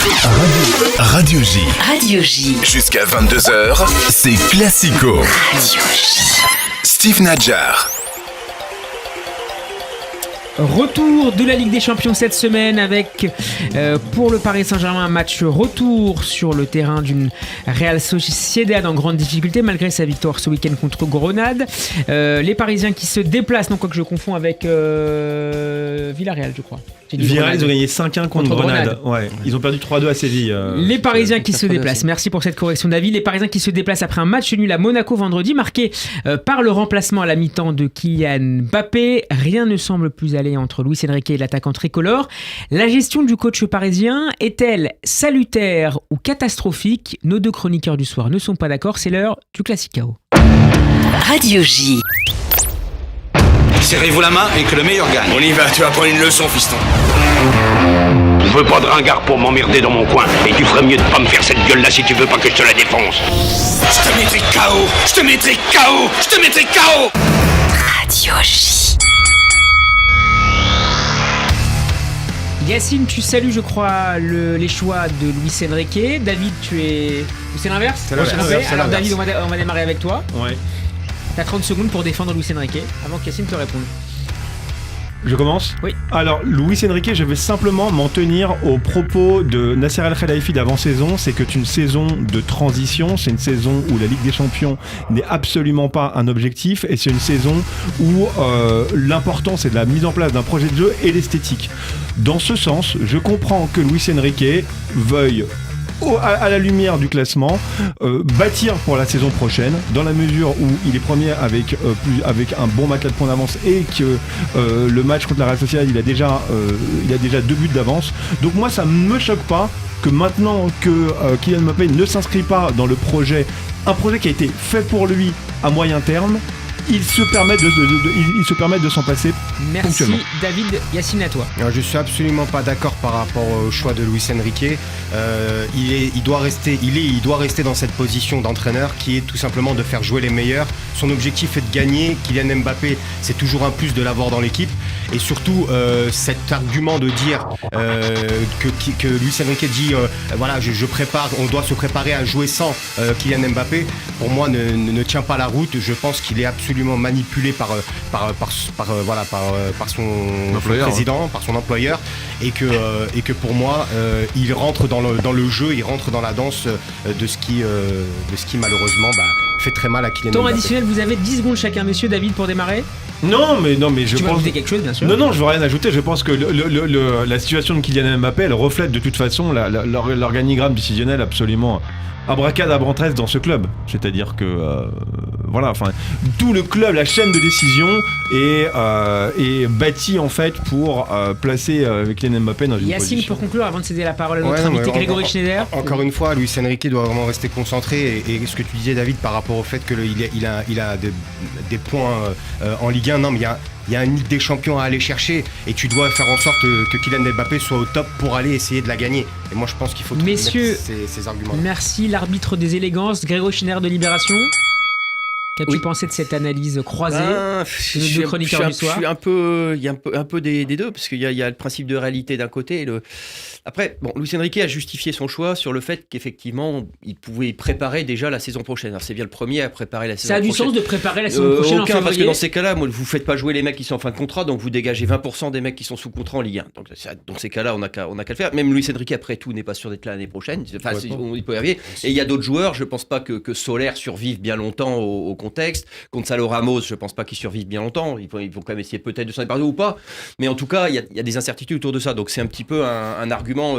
Radio J. Radio J. Jusqu'à 22h, c'est Classico. Radio J. Steve Nadjar. Retour de la Ligue des Champions cette semaine avec pour le Paris Saint-Germain un match retour sur le terrain d'une Real Sociedad en grande difficulté malgré sa victoire ce week-end contre Grenade. Les Parisiens qui se déplacent, non quoi que je confonds avec Villarreal je crois. Villarreal, ils ont gagné 5-1 contre Grenade. Ouais. Ils ont perdu 3-2 à Séville. Les Parisiens qui se déplacent. Merci pour cette correction d'avis. Les Parisiens qui se déplacent après un match nul à Monaco vendredi, marqué par le remplacement à la mi-temps de Kylian Mbappé. Rien ne semble plus aller entre Luis Enrique et l'attaquant tricolore. La gestion du coach parisien est-elle salutaire ou catastrophique ? Nos deux chroniqueurs du soir ne sont pas d'accord. C'est l'heure du Classico. Radio J. Serrez-vous la main et que le meilleur gagne. On y va, tu vas prendre une leçon, fiston. Je veux pas de ringard pour m'emmerder dans mon coin. Et tu ferais mieux de pas me faire cette gueule-là si tu veux pas que je te la défonce. Je te mettrai KO. Je te mettrai KO. Je te mettrai KO. Radio J. Yacine, tu salues, je crois, les choix de Luis Enrique. David, tu es... C'est l'inverse ? C'est l'inverse. Alors David, on va démarrer avec toi. Ouais. T'as 30 secondes pour défendre Luis Enrique avant que Yacine te réponde. Je commence ? Oui. Alors, Luis Enrique, je vais simplement m'en tenir aux propos de Nasser Al-Khelaifi d'avant-saison. C'est que c'est une saison de transition, c'est une saison où la Ligue des Champions n'est absolument pas un objectif et c'est une saison où l'important c'est de la mise en place d'un projet de jeu et l'esthétique. Dans ce sens, je comprends que Luis Enrique veuille à la lumière du classement, bâtir pour la saison prochaine, dans la mesure où il est premier avec un bon match de points d'avance et que le match contre la Real Sociedad, il a déjà 2 buts d'avance. Donc moi, ça me choque pas que maintenant que Kylian Mbappé ne s'inscrit pas dans un projet qui a été fait pour lui à moyen terme, il se permet de s'en passer. Merci David. Yacine, à toi. Alors, je suis absolument pas d'accord par rapport au choix de Luis Enrique. Il doit rester dans cette position d'entraîneur qui est tout simplement de faire jouer les meilleurs. Son objectif est de gagner. Kylian Mbappé, c'est toujours un plus de l'avoir dans l'équipe. Et surtout, cet argument de dire que Luis Enrique dit voilà, on doit se préparer à jouer sans Kylian Mbappé, pour moi ne tient pas la route. Je pense qu'il est absolument manipulé par son président, par son employeur, et que pour moi il rentre dans le jeu, il rentre dans la danse de ce qui malheureusement fait très mal à Kylian Temps Mbappé. additionnel, vous avez 10 secondes chacun, messieurs. David, pour démarrer. Non, mais je tu pense... vas ajouter quelque chose, bien sûr. Non, je veux rien ajouter. Je pense que la situation de Kylian Mbappé, elle reflète de toute façon l'organigramme décisionnel absolument abracadabrantesque dans ce club. C'est-à-dire que tout le club, la chaîne de décision est bâtie en fait pour placer Kylian Mbappé dans une Yacine, position. pour conclure, avant de céder la parole à notre invité Grégory Schneider. Encore une fois, Luis Enrique doit vraiment rester concentré, et ce que tu disais, David, par rapport au fait qu'il a des points en Ligue 1. Non, mais il y a une Ligue des Champions à aller chercher, et tu dois faire en sorte que Kylian Mbappé soit au top pour aller essayer de la gagner. Et moi, je pense qu'il faut Messieurs, mettre ces arguments. Merci, l'arbitre des élégances, Grégory Schneider de Libération. Qu'as-tu pensé de cette analyse croisée de nos deux chroniqueurs du soir ? Il y a un peu des deux, parce qu'il y a le principe de réalité d'un côté. Après, Luis Enrique a justifié son choix sur le fait qu'effectivement, il pouvait préparer déjà la saison prochaine. Alors, c'est bien le premier à préparer la saison prochaine. Ça a du sens de préparer la saison prochaine en février ? Parce que dans ces cas-là, vous ne faites pas jouer les mecs qui sont en fin de contrat, donc vous dégagez 20% des mecs qui sont sous contrat en Ligue 1. Donc, dans ces cas-là, on n'a qu'à le faire. Même Luis Enrique, après tout, n'est pas sûr d'être là l'année prochaine. Enfin, il peut y arriver. Et il y a d'autres joueurs, je ne pense pas que Soler survive bien longtemps au contexte. Gonzalo Ramos, je ne pense pas qu'il survive bien longtemps. Ils vont quand même essayer peut-être de s'en épargner ou pas. Mais en tout cas, il y a des incertitudes autour de ça. Donc c'est un petit peu un argument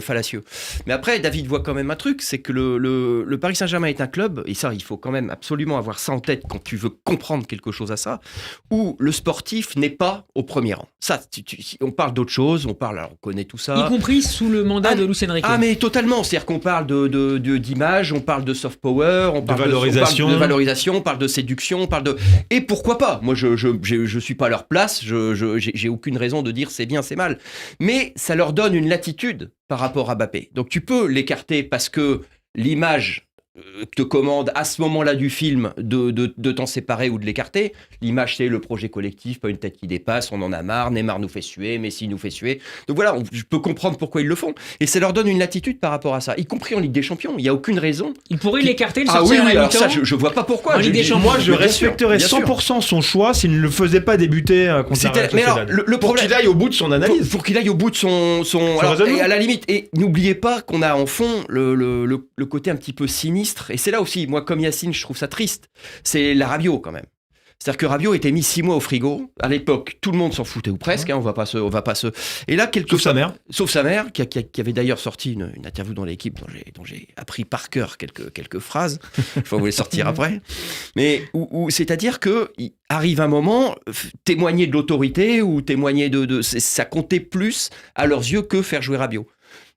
fallacieux. Mais après, David voit quand même un truc, c'est que le Paris Saint-Germain est un club, et ça, il faut quand même absolument avoir ça en tête quand tu veux comprendre quelque chose à ça, où le sportif n'est pas au premier rang. Ça, on parle d'autre chose, on connaît tout ça. Y compris sous le mandat de Luis Enrique. Ah, mais totalement. C'est-à-dire qu'on parle d'image, on parle de soft power, on parle de valorisation, on parle de séduction, on parle de... Et pourquoi pas ? Moi, je suis pas à leur place, j'ai aucune raison de dire c'est bien, c'est mal. Mais ça leur donne une latitude par rapport à Mbappé. Donc tu peux l'écarter parce que l'image te commande à ce moment-là du film de t'en séparer ou de l'écarter. L'image, c'est le projet collectif, pas une tête qui dépasse, on en a marre, Neymar nous fait suer, Messi nous fait suer. Donc voilà, je peux comprendre pourquoi ils le font. Et ça leur donne une latitude par rapport à ça, y compris en Ligue des Champions. Il n'y a aucune raison. Il pourrait l'écarter, le Ah sortir oui, à la alors mi-temps. ça, je vois pas pourquoi. En Ligue des Champions. Moi, je Bien sûr, respecterais bien sûr. 100% son choix s'il ne le faisait pas débuter contre la Real Mais alors, Sociedad. le Pour problème... qu'il aille au bout de son analyse. Pour qu'il aille au bout de son alors, raisonnement. et à la limite, et n'oubliez pas qu'on a en fond le côté un petit peu sinistre, et c'est là aussi, moi comme Yacine, je trouve ça triste, c'est la Rabiot quand même. C'est-à-dire que Rabiot était mis 6 mois au frigo. À l'époque, tout le monde s'en foutait ou presque. On va pas se. Et là, Sauf sa mère. Sauf sa mère, qui avait d'ailleurs sorti une interview dans l'équipe dont j'ai appris par cœur quelques phrases. Je vais vous les sortir après. Mais c'est-à-dire que il arrive un moment, témoigner de l'autorité ou témoigner ça comptait plus à leurs yeux que faire jouer Rabiot.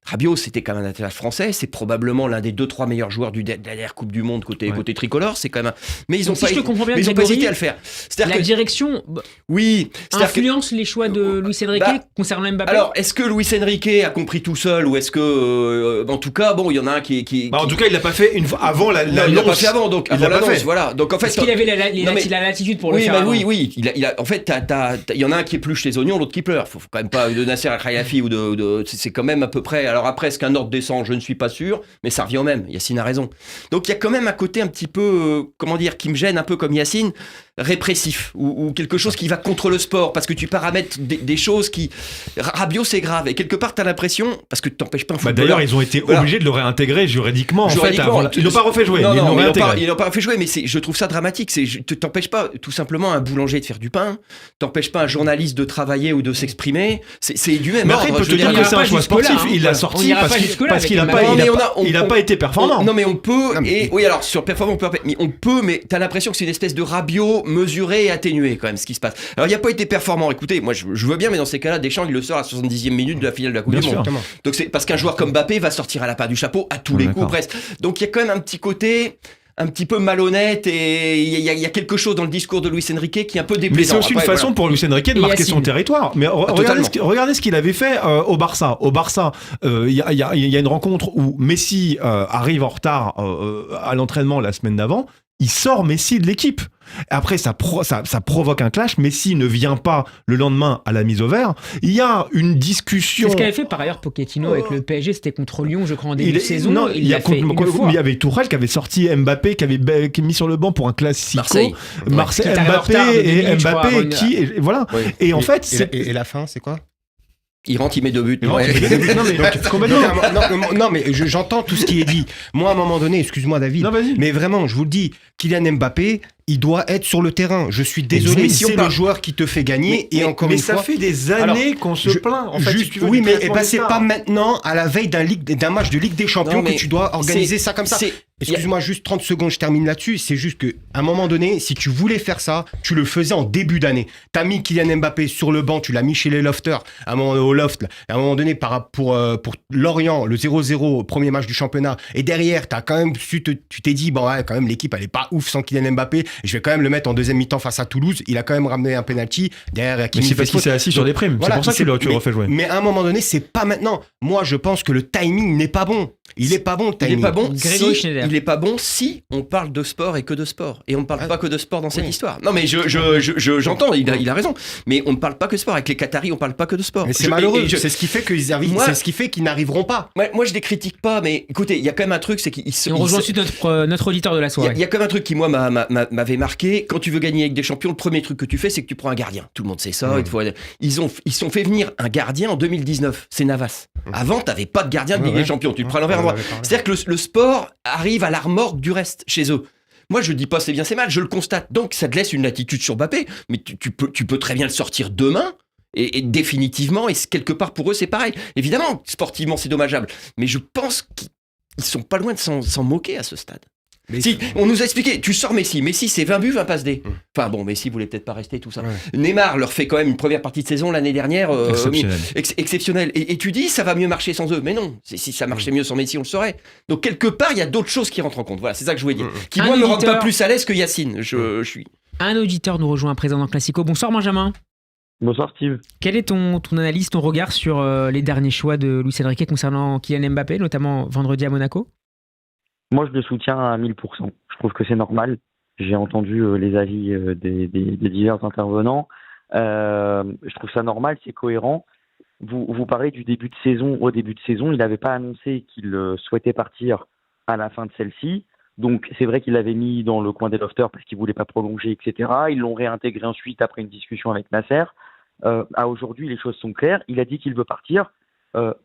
Rabiot, c'était quand même un athlète français, c'est probablement l'un des 2-3 meilleurs joueurs de la dernière Coupe du Monde côté tricolore, c'est quand même. Mais ils ont Si je te comprends bien, ils ont pas Grégory, hésité à le faire. C'est-à-dire La que direction oui, c'est-à-dire que influence les choix de Luis Enrique concernant Mbappé. alors, est-ce que Luis Enrique a compris tout seul ou est-ce que, en tout cas, bon, il y en a un qui En tout cas, il l'a pas fait une fois avant non, il l'a pas fait avant, donc Il avant l'a pas l'annonce, fait. voilà. Donc en fait, Est-ce qu'il avait Non, mais- la latitude pour le oui, faire bah avant oui. En fait, il y en a un qui épluche les oignons, l'autre qui pleure. Faut quand même pas de Nasser Al-Khelaifi ou c'est quand même à peu près. Alors après, est-ce qu'un ordre descend ? Je ne suis pas sûr, mais ça revient au même. Yacine a raison. Donc il y a quand même un côté un petit peu, comment dire, qui me gêne un peu comme Yacine, répressif ou quelque chose qui va contre le sport parce que tu paramètres des choses qui. Rabiot, c'est grave. Et quelque part, t'as l'impression, parce que tu t'empêches pas un footballeur. D'ailleurs, ils ont été Voilà. obligés de le réintégrer juridiquement. En fait, Juridiquement, ils l'ont pas refait jouer. Non, ils l'ont réintégré. ils l'ont pas fait jouer, mais je trouve ça dramatique. T'empêches pas tout simplement un boulanger de faire du pain, t'empêches pas un journaliste de travailler ou de s'exprimer. C'est du même Mais après, il ordre. peut je te veux dire dire, que c'est un choix jusque-là, sportif. hein. Il l'a On sorti ira pas parce jusque-là qu'il avec n'a Mbappé. pas, Mais il a pas été performant. Non, mais on peut. Oui, alors sur performant, on peut, mais t'as l'impression que c'est une espèce de Rabiot mesuré et atténué quand même ce qui se passe. Alors il a pas été performant. Écoutez, moi je veux bien, mais dans ces cas-là, Deschamps il le sort à la 70e minute de la finale de la Coupe Bien du sûr. Monde. Donc c'est parce qu'un joueur comme Mbappé va sortir à la part du chapeau à tous les coups D'accord. presque. Donc il y a quand même un petit côté un petit peu malhonnête et il y a quelque chose dans le discours de Luis Enrique qui est un peu Mais déplaisant. c'est aussi une Après, façon pour Luis Enrique de Et marquer Yacine. son territoire. Mais regardez ce qu'il avait fait au Barça. Au Barça, il y a une rencontre où Messi arrive en retard à l'entraînement la semaine d'avant. Il sort Messi de l'équipe. Après, ça provoque un clash. Messi ne vient pas le lendemain à la mise au vert. Il y a une discussion. C'est ce qu'avait fait par ailleurs Pochettino avec le PSG, c'était contre Lyon, je crois, en début de saison. Non, il l'a fait une fois. il y avait Tourelle qui avait sorti Mbappé, qui avait mis sur le banc pour un classico. Marseille. Qui est arrivé en Mbappé retard de et 10 minutes, je crois, Mbappé avant une- qui et voilà. Oui. Et en fait, c'est Et la fin, c'est quoi? Il rentre, il met 2 buts. Non, Ouais. mais complètement. Non, mais j'entends tout ce qui est dit. Moi, à un moment donné, excuse-moi, David, Non, vas-y. mais vraiment, je vous le dis, Kylian Mbappé, il doit être sur le terrain. Je suis désolé, Mais si on c'est parle- le joueur qui te fait gagner. Et encore mais une ça fois, fait des années qu'on se plaint. En fait, juste- si tu veux, oui, du mais traitement des c'est stars. pas maintenant, à la veille d'un match de Ligue des Champions, Non, mais que tu dois organiser c'est- ça comme ça. c'est- Excuse-moi, juste 30 secondes, je termine là-dessus. C'est juste qu'à un moment donné, si tu voulais faire ça, tu le faisais en début d'année. T'as mis Kylian Mbappé sur le banc, tu l'as mis chez les lofters, à un moment, au loft, là. À un moment donné, pour Lorient, le 0-0, premier match du championnat. Et derrière, t'as quand même tu t'es dit, bon, ouais, quand même, l'équipe, elle est pas ouf sans Kylian Mbappé. Je vais quand même le mettre en deuxième mi-temps face à Toulouse. Il a quand même ramené un penalty. Derrière, Mais Hakimi c'est parce fait qu'il faute. s'est assis sur des primes. Voilà, C'est pour ça que tu le refais jouer. Mais à un moment donné, c'est pas maintenant. Moi, je pense que le timing n'est pas bon. Il est pas bon, le Il timing. est pas bon. Grégory Schneider. Il est pas bon si on parle de sport et que de sport. Et on ne parle pas que de sport dans cette Oui. histoire. Non, mais j'entends. Il a raison. Mais on ne parle pas que de sport. Avec les Qataris, on parle pas que de sport. Mais c'est malheureux. et C'est ce qui fait qu'ils arrivent. Moi- C'est ce qui fait qu'ils n'arriveront pas. moi, je les critique pas, mais écoutez, il y a quand même un truc, c'est qu'ils se. Et on ils rejoint se- ensuite notre auditeur de la Il soirée. y a quand même un truc qui, moi, m'avait marqué. Quand tu veux gagner avec des champions, le premier truc que tu fais, c'est que tu prends un gardien. Tout le monde sait ça. Ils sont fait venir un gardien en 2019. C'est Navas. Avant, t'avais pas de gardien de Ligue des Champions. Tu le prends à l'envers à l'endroit. C'est-à-dire que le sport arrive à la remorque du reste chez eux. Moi, je dis pas c'est bien, c'est mal, je le constate. Donc, ça te laisse une latitude sur Mbappé, mais tu peux très bien le sortir demain. Et définitivement, et quelque part pour eux, c'est pareil. Évidemment, sportivement, c'est dommageable. Mais je pense qu'ils sont pas loin de s'en moquer à ce stade. Mais- Si, on nous a expliqué, tu sors Messi. Messi, c'est 20 buts, 20 passes D. Enfin bon, Messi voulait peut-être pas rester, tout ça. Ouais. Neymar leur fait quand même une première partie de saison l'année dernière. Exceptionnel. Exceptionnel. Et tu dis, ça va mieux marcher sans eux. Mais non, si ça marchait mieux sans Messi, on le saurait. Donc quelque part, il y a d'autres choses qui rentrent en compte. Voilà, c'est ça que je voulais dire. Qui, Un moi, me rendent auditeur- pas plus à l'aise que Yacine. Je suis... Un auditeur nous rejoint à présent dans Classico. Bonsoir Benjamin. Bonsoir Steve. Quel est ton analyse, ton regard sur les derniers choix de Luis Enrique concernant Kylian Mbappé, notamment vendredi à Monaco? Moi, je le soutiens à 1000%. Je trouve que c'est normal. J'ai entendu les avis des divers intervenants. Je trouve ça normal, c'est cohérent. Vous parlez du début de saison. Au début de saison, il n'avait pas annoncé qu'il souhaitait partir à la fin de celle-ci. Donc, c'est vrai qu'il l'avait mis dans le coin des lofters parce qu'il ne voulait pas prolonger, etc. Ils l'ont réintégré ensuite après une discussion avec Nasser. À aujourd'hui, les choses sont claires. Il a dit qu'il veut partir.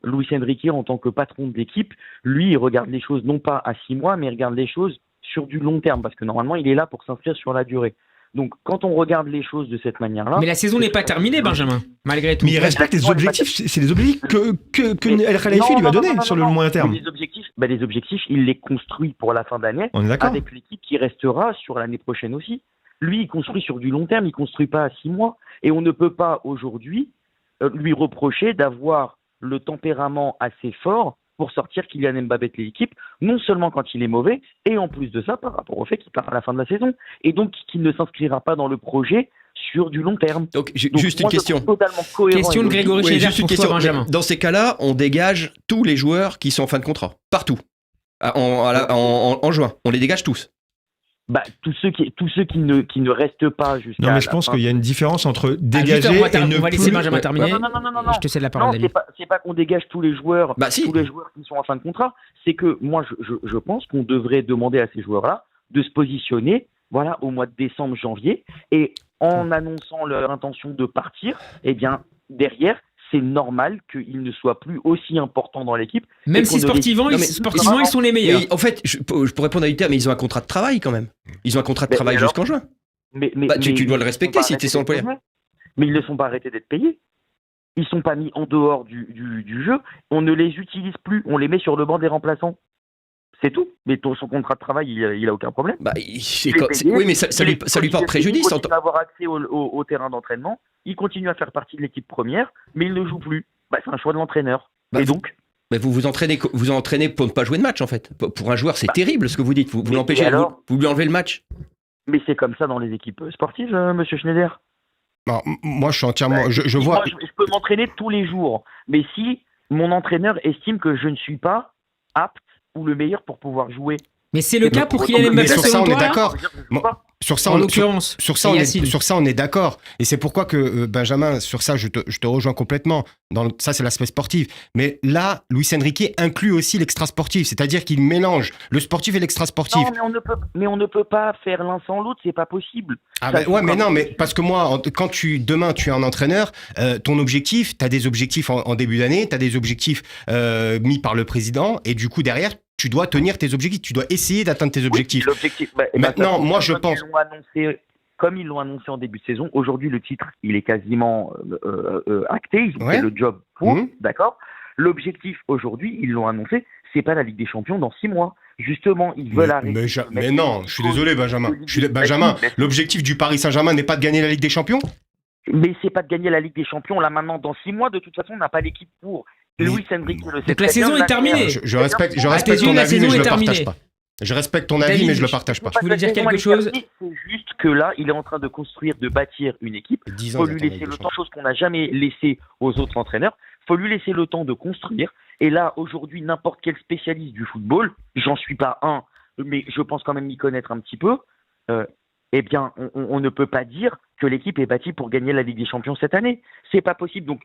Luis Enrique, en tant que patron de l'équipe, lui, il regarde les choses non pas à 6 mois, mais il regarde les choses sur du long terme parce que normalement, il est là pour s'inscrire sur la durée. Donc, quand on regarde les choses de cette manière-là... Mais la saison n'est pas terminée, Benjamin, malgré tout. Mais il respecte les objectifs, c'est les objectifs que El Khelaïfi lui a donné sur le moyen terme. Les objectifs, il les construit pour la fin d'année avec l'équipe qui restera sur l'année prochaine aussi. Lui, il construit sur du long terme, il ne construit pas à 6 mois. Et on ne peut pas aujourd'hui lui reprocher d'avoir le tempérament assez fort pour sortir Kylian Mbappé de l'équipe, non seulement quand il est mauvais, et en plus de ça, par rapport au fait qu'il part à la fin de la saison, et donc qu'il ne s'inscrira pas dans le projet sur du long terme. Donc juste une question. Question de Grégory Schneider pour toi, Benjamin. Dans ces cas-là, on dégage tous les joueurs qui sont en fin de contrat, partout, en juin. On les dégage tous. Tous ceux qui ne restent pas jusqu'à. Non, mais je pense qu'il y a une différence entre dégager et ne on va laisser plus. Benjamin terminer. Non. Je te cède la parole. Non, c'est pas qu'on dégage tous les joueurs, tous les joueurs qui sont en fin de contrat. C'est que moi, je pense qu'on devrait demander à ces joueurs-là de se positionner, voilà, au mois de décembre, janvier, et en annonçant leur intention de partir, eh bien derrière. C'est normal qu'ils ne soient plus aussi importants dans l'équipe. Même si sportivement, ils sont les meilleurs. Mais en fait, je pourrais répondre à l'idée, mais ils ont un contrat de travail quand même. Ils ont un contrat de travail jusqu'en juin. Tu dois le respecter si tu es sur le podium. Mais ils ne sont pas arrêtés d'être payés. Ils ne sont pas mis en dehors du jeu. On ne les utilise plus. On les met sur le banc des remplaçants. C'est tout. Mais son contrat de travail, il a aucun problème. Oui, mais ça lui porte préjudice. Il continue à avoir accès au terrain d'entraînement. Il continue à faire partie de l'équipe première, mais il ne joue plus. C'est un choix de l'entraîneur. Et donc vous entraînez pour ne pas jouer de match, en fait. Pour un joueur, c'est terrible ce que vous dites. Vous l'empêchez, vous lui enlevez le match. Mais c'est comme ça dans les équipes sportives, monsieur Schneider. Non, moi, je suis entièrement... Je vois... Moi, je peux m'entraîner tous les jours. Mais si mon entraîneur estime que je ne suis pas apte ou le meilleur pour pouvoir jouer... Mais c'est le cas pour Kylian Mbappé. Sur ça, on est d'accord. Sur ça, on est d'accord. Et c'est pourquoi que, Benjamin, sur ça, je te rejoins complètement. Ça, c'est l'aspect sportif. Mais là, Luis Enrique inclut aussi l'extra-sportif. C'est-à-dire qu'il mélange le sportif et l'extra-sportif. Non, mais on ne peut pas faire l'un sans l'autre. C'est pas possible. Mais parce que moi, quand demain, tu es un entraîneur, ton objectif, tu as des objectifs en début d'année, tu as des objectifs mis par le président. Et du coup, derrière, tu dois tenir tes objectifs, tu dois essayer d'atteindre tes objectifs. Maintenant, moi je pense... Comme ils l'ont annoncé en début de saison, aujourd'hui le titre, il est quasiment acté, ils ont fait le job pour, d'accord. L'objectif aujourd'hui, ils l'ont annoncé, c'est pas la Ligue des Champions dans 6 mois. Justement, ils veulent arrêter... Mais non, je suis désolé Benjamin. L'objectif du Paris Saint-Germain n'est pas de gagner la Ligue des Champions ? Mais c'est pas de gagner la Ligue des Champions là maintenant dans 6 mois, de toute façon on n'a pas l'équipe pour... Luis Enrique le sait. Donc la saison est terminée. Je respecte ton avis, mais je le partage pas. Je respecte ton avis, mais je le partage pas. Je voulais dire quelque chose. C'est juste que là, il est en train de bâtir une équipe. Il faut lui laisser le temps, chose qu'on n'a jamais laissé aux autres entraîneurs. Il faut lui laisser le temps de construire. Et là, aujourd'hui, n'importe quel spécialiste du football, j'en suis pas un, mais je pense quand même m'y connaître un petit peu. Eh bien, on ne peut pas dire que l'équipe est bâtie pour gagner la Ligue des Champions cette année. C'est pas possible. Donc,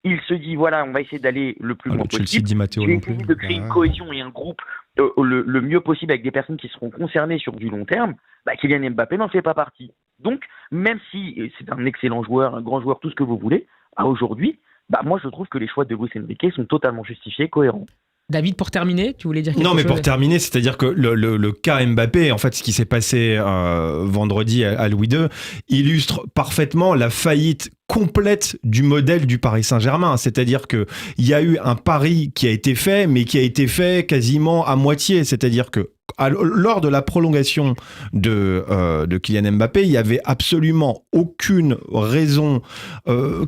il se dit, voilà, on va essayer d'aller le plus loin possible. Je vais essayer de créer une cohésion et un groupe le mieux possible avec des personnes qui seront concernées sur du long terme. Kylian Mbappé n'en fait pas partie. Donc, même si c'est un excellent joueur, un grand joueur, tout ce que vous voulez, aujourd'hui, moi je trouve que les choix de Luis Enrique sont totalement justifiés, cohérents. David, pour terminer, tu voulais dire quelque chose ? Non, mais pour terminer, c'est-à-dire que le cas Mbappé, en fait, ce qui s'est passé vendredi à Louis II, illustre parfaitement la faillite complète du modèle du Paris Saint-Germain. C'est-à-dire qu'il y a eu un pari qui a été fait, mais qui a été fait quasiment à moitié. C'est-à-dire que lors de la prolongation de Kylian Mbappé, il n'y avait absolument aucune raison,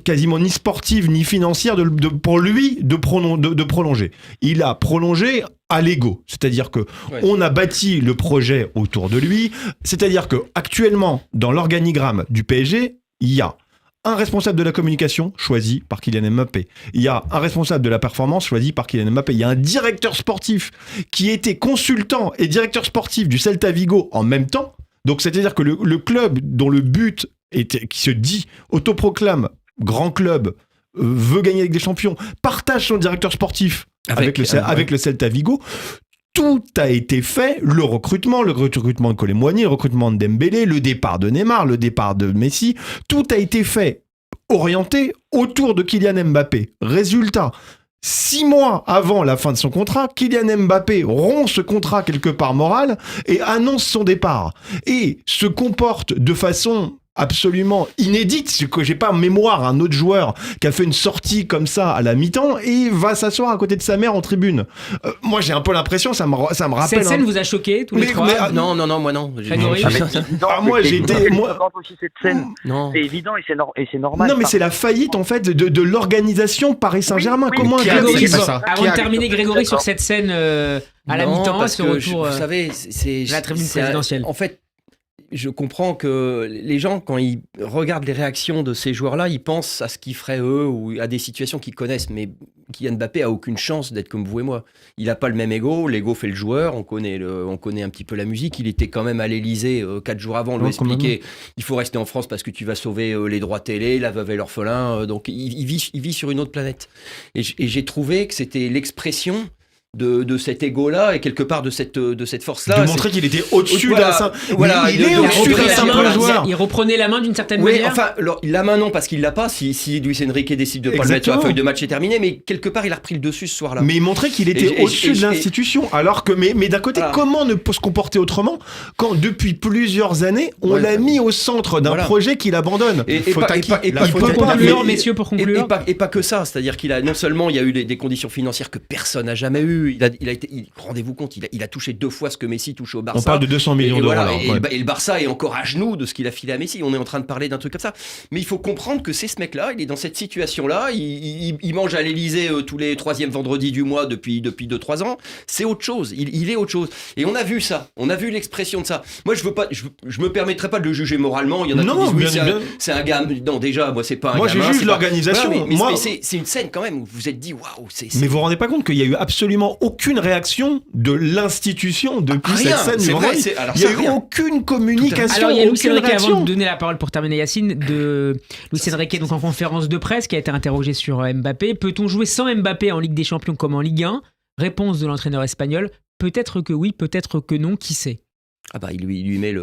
quasiment ni sportive ni financière, pour lui de prolonger. Il a prolongé à l'ego, c'est-à-dire que on a bâti le projet autour de lui. C'est-à-dire que actuellement, dans l'organigramme du PSG, il y a un responsable de la communication choisi par Kylian Mbappé. Il y a un responsable de la performance choisi par Kylian Mbappé. Il y a un directeur sportif qui était consultant et directeur sportif du Celta Vigo en même temps. Donc, c'est-à-dire que le club dont le but était, qui se dit, autoproclame grand club, veut gagner avec des champions, partage son directeur sportif avec le Celta Vigo. Tout a été fait, le recrutement de Koulibaly, le recrutement de Dembélé, le départ de Neymar, le départ de Messi, tout a été fait orienté autour de Kylian Mbappé. Résultat, 6 mois avant la fin de son contrat, Kylian Mbappé rompt ce contrat quelque part moral et annonce son départ. Et se comporte de façon absolument inédite, c'est que j'ai pas en mémoire un autre joueur qui a fait une sortie comme ça à la mi-temps et va s'asseoir à côté de sa mère en tribune. Moi j'ai un peu l'impression, ça me rappelle... Cette scène vous a choqué tous les trois? Non, moi non. Moi j'ai été... aussi cette scène, c'est évident et c'est normal. Non mais c'est la faillite en fait de l'organisation Paris Saint-Germain. Comment Grégory, avant de terminer, Grégory, sur cette scène à la mi-temps, parce ce que retour, vous savez, c'est la tribune présidentielle. En fait, je comprends que les gens, quand ils regardent les réactions de ces joueurs-là, ils pensent à ce qu'ils feraient eux ou à des situations qu'ils connaissent. Mais Kylian Mbappé a aucune chance d'être comme vous et moi. Il n'a pas le même ego. L'ego fait le joueur. On connaît un petit peu la musique. Il était quand même à l'Elysée 4 jours avant. On lui expliquait il faut rester en France parce que tu vas sauver les droits télé, la veuve et l'orphelin. Donc il vit sur une autre planète. Et j'ai trouvé que c'était l'expression de cet ego-là et quelque part de cette force-là. De montrer qu'il était au-dessus d'un simple... Voilà, il est au-dessus d'un simple joueur. Il reprenait la main d'une certaine manière. Enfin, la main non, parce qu'il l'a pas. Si Luis Enrique décide de pas le mettre sur la feuille de match, c'est terminé. Mais quelque part, il a repris le dessus ce soir-là. Mais il montrait qu'il était au-dessus de l'institution. Alors que, mais d'un côté, comment ne pas se comporter autrement quand depuis plusieurs années, on l'a mis au centre d'un projet qu'il abandonne. Il peut conclure, messieurs, pour conclure. Et pas que ça. C'est-à-dire qu'il a non seulement il y a eu des conditions financières que personne n'a jamais eues. Rendez-vous compte, il a touché 2 fois ce que Messi touchait au Barça. On parle de 200 millions d'euros. Et le Barça est encore à genoux de ce qu'il a filé à Messi. On est en train de parler d'un truc comme ça. Mais il faut comprendre que c'est ce mec-là, il est dans cette situation-là. Il mange à l'Elysée tous les 3e vendredis du mois depuis 2-3 ans. C'est autre chose. Il est autre chose. Et on a vu ça. On a vu l'expression de ça. Moi, je me permettrais pas de le juger moralement. Il y en a qui disent c'est un gars. Non, déjà, moi, c'est pas un gamin. Moi, je juge l'organisation. Mais c'est une scène quand même où vous vous êtes dit waouh. Mais vous vous rendez pas compte qu'il y a eu absolument aucune réaction de l'institution depuis cette scène. Il n'y a eu aucune communication. Alors il y a Luis Enrique, avant de donner la parole pour terminer, Yacine, de Luis Enrique, donc en conférence de presse, qui a été interrogé sur Mbappé. Peut-on jouer sans Mbappé en Ligue des Champions comme en Ligue 1? Réponse de l'entraîneur espagnol: peut-être que oui, peut-être que non, qui sait? Ah bah il lui met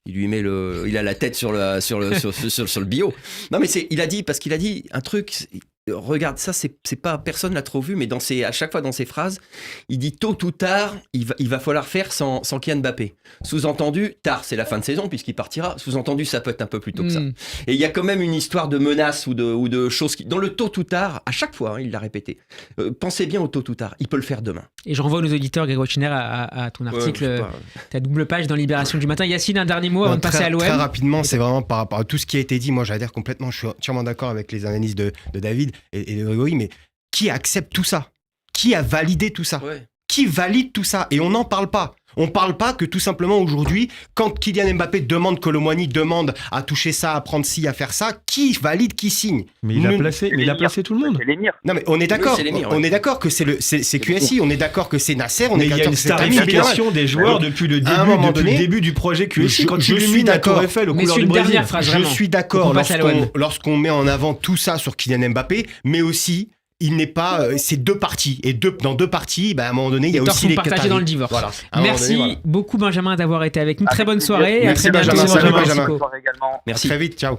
il a la tête sur le bio. Non mais il a dit un truc. Regarde, ça c'est pas, personne l'a trop vu, mais à chaque fois dans ses phrases, il dit tôt ou tard, il va falloir faire sans Kylian Mbappé. Sous-entendu, tard, c'est la fin de saison puisqu'il partira. Sous-entendu, ça peut être un peu plus tôt que ça. Et il y a quand même une histoire de menace ou de choses qui, dans le tôt ou tard, à chaque fois, il l'a répété. Pensez bien au tôt ou tard, il peut le faire demain. Et je renvoie nos auditeurs, Grégory Schneider, à ton article, ta double page dans Libération du matin. Yacine, un dernier mot avant de passer à l'OM. Très rapidement, c'est vraiment par rapport à tout ce qui a été dit. Moi, j'adhère complètement. Je suis entièrement d'accord avec les analyses de David et de Grégory, mais qui accepte tout ça? Qui a validé tout ça? Qui valide tout ça? Et on n'en parle pas. On parle pas que tout simplement aujourd'hui, quand Kylian Mbappé demande, Koulibaly demande à toucher ça, à prendre ci, à faire ça, qui valide, qui signe? Mais il a placé tout le monde. Non mais on est d'accord. On est d'accord que c'est QSI, on est d'accord que c'est Nasser, on est d'accord que c'est starification des joueurs depuis le début du projet QSI. Quand je suis d'accord, je suis d'accord lorsqu'on met en avant tout ça sur Kylian Mbappé, mais aussi il n'est pas, c'est 2 parties. Et dans 2 parties, à un moment donné, il y a aussi les partagés dans le divorce. Voilà. Merci beaucoup, Benjamin, d'avoir été avec nous. Très bonne soirée. Merci, à très bientôt. Benjamin. Merci. Très vite, ciao.